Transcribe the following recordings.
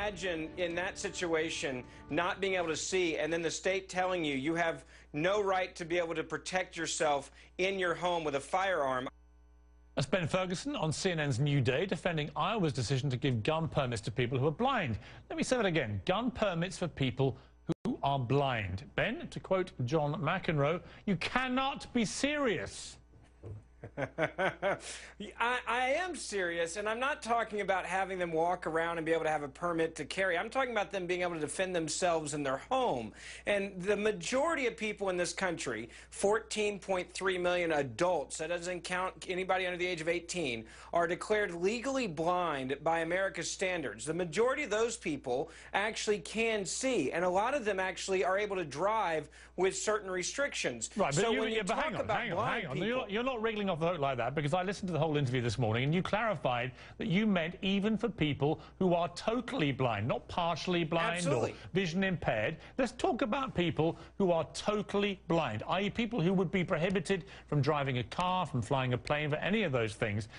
imagine in that situation not being able to see and then the state telling you you have no right to be able to protect yourself in your home with a firearm. That's Ben Ferguson on CNN's New Day defending Iowa's decision to give gun permits to people who are blind. Let me say that again. Gun permits for people who are blind. Ben, to quote John McEnroe, you cannot be serious. I am serious, and I'm not talking about having them walk around and be able to have a permit to carry. I'm talking about them being able to defend themselves in their home. And the majority of people in this country, 14.3 million adults, that doesn't count anybody under the age of 18, are declared legally blind by America's standards. The majority of those people actually can see, and a lot of them actually are able to drive with certain restrictions. Right, but so when you talk about blind people, you're not wriggling off the hook like that, because I listened to the whole interview this morning and you clarified that you meant even for people who are totally blind, not partially blind Absolutely. or vision impaired. Let's talk about people who are totally blind, i.e. people who would be prohibited from driving a car, from flying a plane, for any of those things.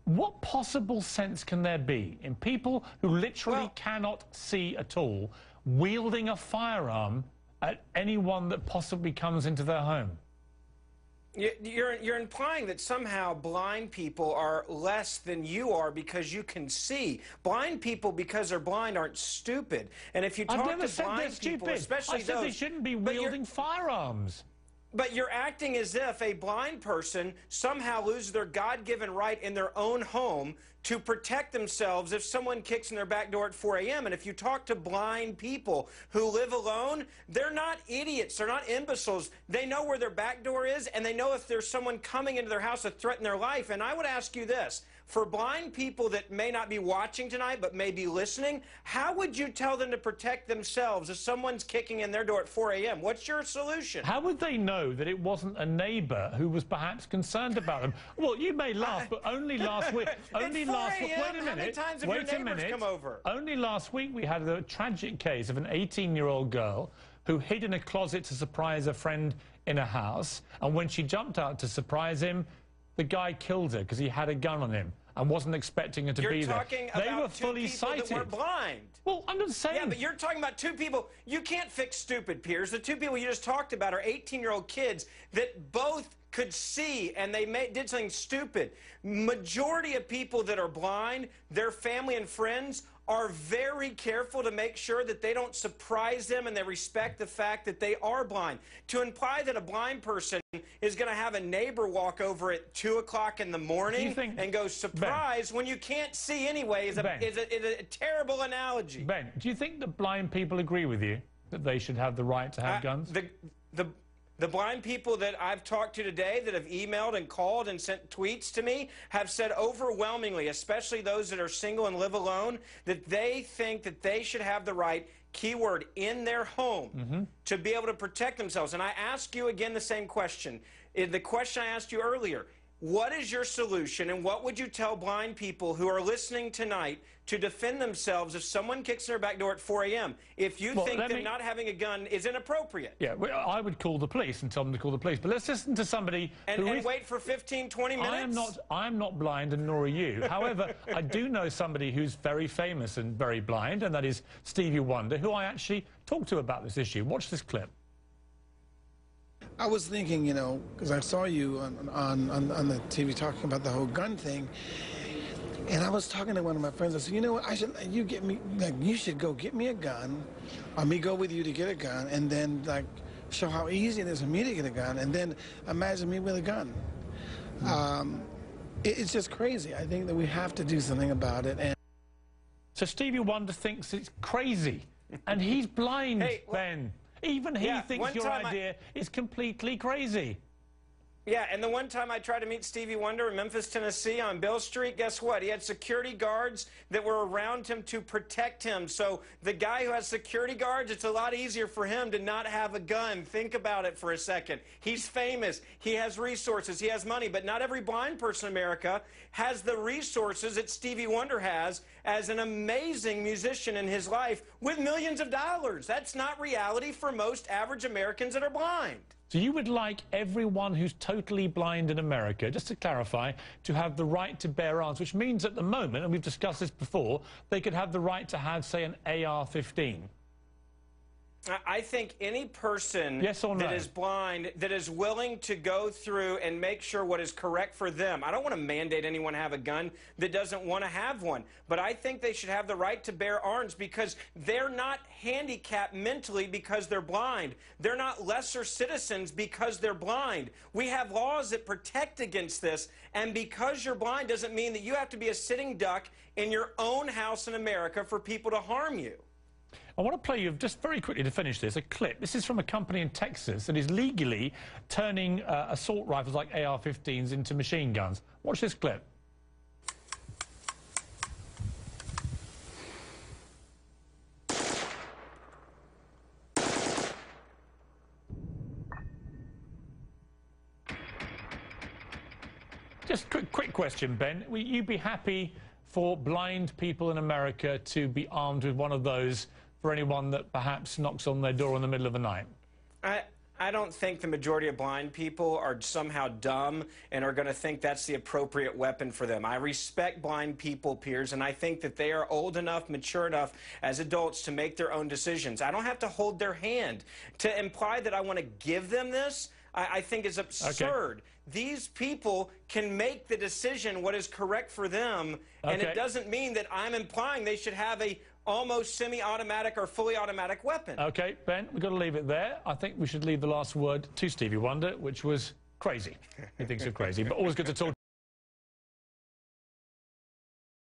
What possible sense can there be in people who literally cannot see at all wielding a firearm at anyone that possibly comes into their home? You're implying that somehow blind people are less than you are because you can see. Blind people, because they're blind, aren't stupid. And if you talk to blind people, especially I said they shouldn't be wielding firearms. But you're acting as if a blind person somehow loses their God-given right in their own home to protect themselves if someone kicks in their back door at 4 a.m. And if you talk to blind people who live alone, they're not idiots. They're not imbeciles. They know where their back door is, and they know if there's someone coming into their house to threaten their life. And I would ask you this. For blind people that may not be watching tonight but may be listening, how would you tell them to protect themselves if someone's kicking in their door at 4 a.m.? What's your solution? How would they know that it wasn't a neighbour who was perhaps concerned about them? Well, you may laugh, but only last week... Only last week... Wait a minute. How many times have your neighbours come over? Only last week we had a tragic case of an 18-year-old girl who hid in a closet to surprise a friend in a house, and when she jumped out to surprise him, the guy killed her because he had a gun on him and wasn't expecting her to be there. They were fully sighted. That were blind. Well, I'm just saying. Yeah, but you're talking about two people. You can't fix stupid, Piers. The two people you just talked about are 18-year-old kids that both could see, and they did something stupid. Majority of people that are blind, their family and friends, are very careful to make sure that they don't surprise them and they respect the fact that they are blind. To imply that a blind person is going to have a neighbor walk over at 2 o'clock in the morning and go, surprise, when you can't see anyway is a terrible analogy. Ben, do you think that blind people agree with you that they should have the right to have guns? The blind people that I've talked to today that have emailed and called and sent tweets to me have said overwhelmingly, especially those that are single and live alone, that they think that they should have the right, keyword, in their home to be able to protect themselves. And I ask you again the same question. The question I asked you earlier, what is your solution and what would you tell blind people who are listening tonight to defend themselves if someone kicks in their back door at 4 a.m. if you think that not having a gun is inappropriate? Yeah, well, I would call the police and tell them to call the police. But let's listen to somebody and wait for 15, 20 minutes? I am not blind, and nor are you. However, I do know somebody who's very famous and very blind, and that is Stevie Wonder, who I actually talked to about this issue. Watch this clip. I was thinking, you know, because I saw you on the TV talking about the whole gun thing, and I was talking to one of my friends. I said, you know what, you should go get me a gun, or me go with you to get a gun, and then like show how easy it is for me to get a gun, and then imagine me with a gun. It's just crazy. I think that we have to do something about it. And so Stevie Wonder thinks it's crazy, and he's blind, Ben. Even he thinks your idea is completely crazy. Yeah, and the one time I tried to meet Stevie Wonder in Memphis, Tennessee on Bill Street, guess what? He had security guards that were around him to protect him. So the guy who has security guards, it's a lot easier for him to not have a gun. Think about it for a second. He's famous. He has resources. He has money. But not every blind person in America has the resources that Stevie Wonder has as an amazing musician in his life with millions of dollars. That's not reality for most average Americans that are blind. So you would like everyone who's totally blind in America, just to clarify, to have the right to bear arms, which means at the moment, and we've discussed this before, they could have the right to have, say, an AR-15. I think any person yes or no? that is blind, that is willing to go through and make sure what is correct for them. I don't want to mandate anyone have a gun that doesn't want to have one, but I think they should have the right to bear arms because they're not handicapped mentally because they're blind. They're not lesser citizens because they're blind. We have laws that protect against this, and because you're blind doesn't mean that you have to be a sitting duck in your own house in America for people to harm you. I want to play you, just very quickly to finish this, a clip. This is from a company in Texas that is legally turning assault rifles like AR-15s into machine guns. Watch this clip. Just quick question, Ben. Will you be happy for blind people in America to be armed with one of those for anyone that perhaps knocks on their door in the middle of the night? I don't think the majority of blind people are somehow dumb and are going to think that's the appropriate weapon for them. I respect blind people, Piers, and I think that they are old enough, mature enough as adults to make their own decisions. I don't have to hold their hand. To imply that I want to give them this, I think is absurd. Okay. These people can make the decision what is correct for them, and it doesn't mean that I'm implying they should have a almost semi-automatic or fully automatic weapon. Okay, Ben, we've got to leave it there. I think we should leave the last word to Stevie Wonder, which was crazy. He thinks you're crazy, but always good to talk.